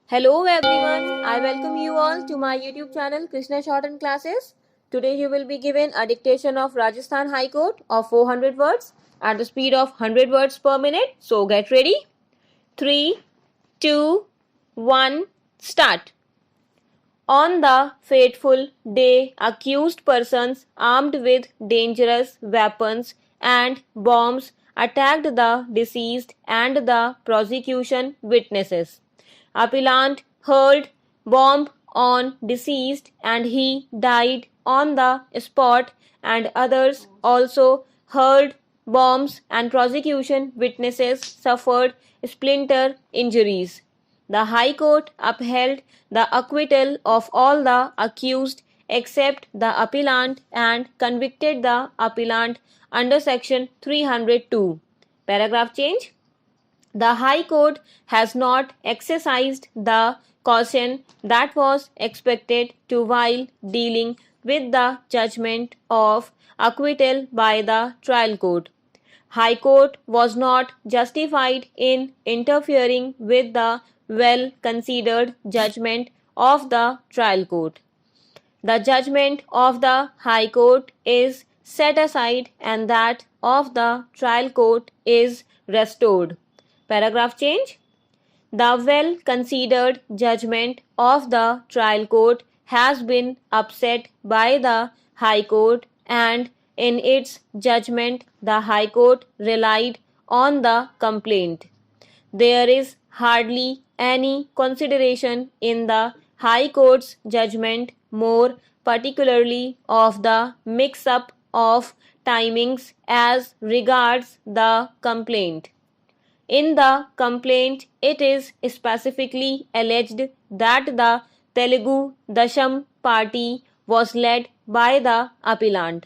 Hello everyone, I welcome you all to my YouTube channel Krishna Shorten Classes. Today you will be given a dictation of Rajasthan High Court of 400 words at the speed of 100 words per minute. So get ready. 3, 2, 1, start. On the fateful day, accused persons armed with dangerous weapons and bombs attacked the deceased and the prosecution witnesses. Appellant hurled bomb on deceased and he died on the spot, and others also hurled bombs and prosecution witnesses suffered splinter injuries. The High Court upheld the acquittal of all the accused except the appellant and convicted the appellant under section 302. Paragraph change. The High Court has not exercised the caution that was expected to while dealing with the judgment of acquittal by the trial court. High Court was not justified in interfering with the well-considered judgment of the trial court. The judgment of the High Court is set aside and that of the trial court is restored. Paragraph change. The well-considered judgment of the trial court has been upset by the High Court, and in its judgment the High Court relied on the complaint. There is hardly any consideration in the High Court's judgment, more particularly of the mix-up of timings as regards the complaint. In the complaint, it is specifically alleged that the Telugu Dasham party was led by the appellant.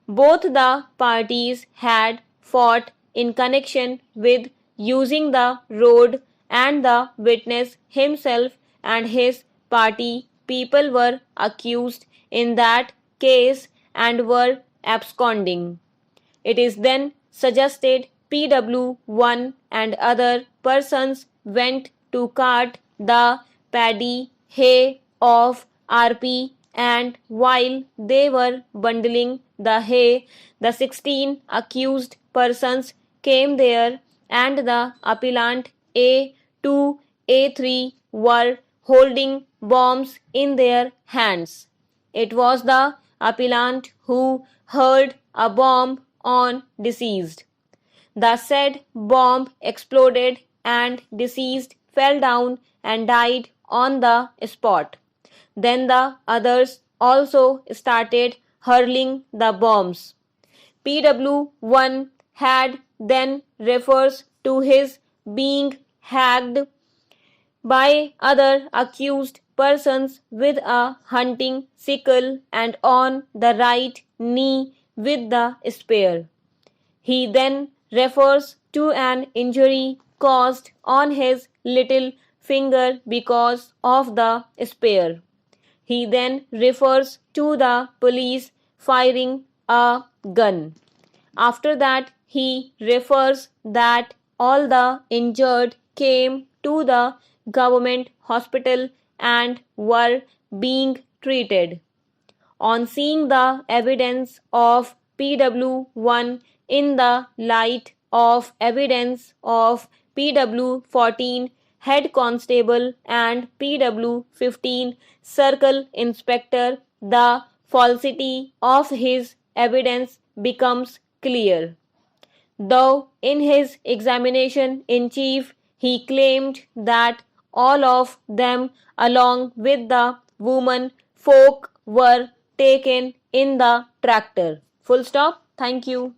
Both the parties had fought in connection with using the road, and the witness himself and his party people were accused in that case and were absconding. It is then suggested PW1 and other persons went to cart the paddy hay of RP, and while they were bundling the hay, the 16 accused persons came there and the appellant A2, A3 were holding bombs in their hands. It was the appellant who hurled a bomb on deceased. The said bomb exploded and deceased fell down and died on the spot. Then the others also started hurling the bombs. PW1 had then refers to his being hacked by other accused persons with a hunting sickle and on the right knee with the spear. He then refers to an injury caused on his little finger because of the spear. He then refers to the police firing a gun. After that, he refers that all the injured came to the government hospital and were being treated. On seeing the evidence of PW1 in the light of evidence of PW14 head constable and PW15 circle inspector, the falsity of his evidence becomes clear. Though in his examination in chief he claimed that all of them along with the woman folk were taken in the tractor. Full stop. Thank you.